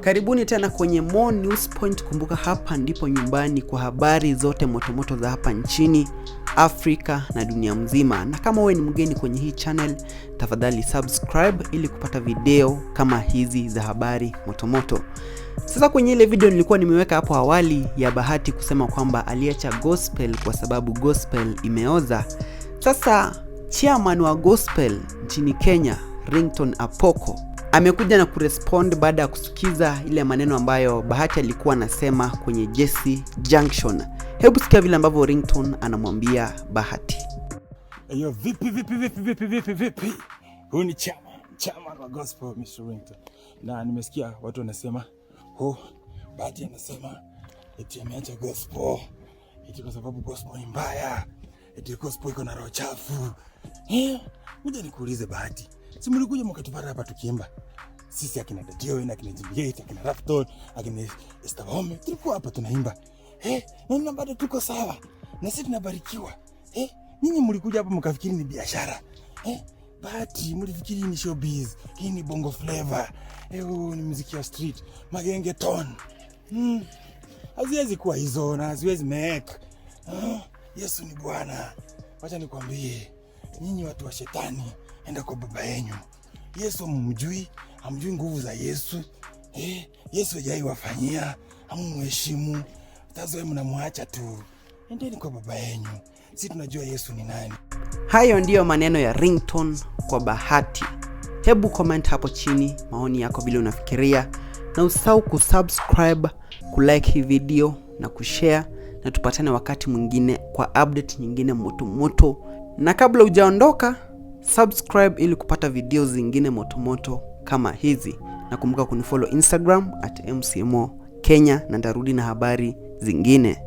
Karibuni tena kwenye More News Point. Kumbuka hapa ndipo nyumbani kwa habari zote motomoto za hapa nchini, Afrika na dunia mzima. Na kama wewe ni mgeni kwenye hii channel, tafadhali subscribe ili kupata video kama hizi za habari motomoto. Sasa kwenye ile video nilikuwa nimeweka hapo awali ya Bahati kusema kwamba aliacha gospel kwa sababu gospel imeoza. Sasa chairman wa gospel nchini Kenya, Ringtone amekuja na kurespond baada ya kusikiza ile maneno ambayo Bahati alikuwa anasema kwenye Jesse Junction. Hebu sikia vile ambavyo Ringtone anamwambia Bahati. Ayo, vipi. Huyu ni chairman wa gospel Mr. Ringtone. Na nimesikia watu wanasema, Bahati anasema eti ameacha gospel. Eti kwa sababu gospel ni mbaya. Eti gospel iko na roho chafu. Ngoja nikuulize Bahati. Si mlikuja mkatupata hapa tukiimba. Sisi akina Dadio, akina Juliet, akina Rapton, akina Esther, tulikuwa hapa tunaimba. Na bado tuko sawa. Na sisi tunabarikiwa. Nyinyi mlikuja hapa mkafikiri ni biashara. Bahati mlifikiri ni showbiz. Hii ni bongo flavor. Ni muziki ya street, magenge ton. Haziwezi kuwa hizo na haziwezi make. Yesu ni Bwana. Wacha nikwambie, nyinyi watu wa shetani, enda kwa baba yenu. Yesu hamjui nguvu za Yesu. Yesu hajai wafanyia, hamheshimu. Tazo yenu mnamwacha tu. Endeni kwa baba yenu. Sisi tunajua Yesu ni nani. Hayo ndiyo maneno ya Ringtone kwa Bahati. Hebu comment hapo chini maoni yako vile unafikiria, na usahau kusubscribe, kulike hii video na kushare, na tupatane wakati mwingine kwa update nyingine moto. Na kabla hujaondoka, subscribe ili kupata video zingine moto kama hizi, na kumbuka kunifollow Instagram @mcmo Kenya, na ndarudi na habari zingine.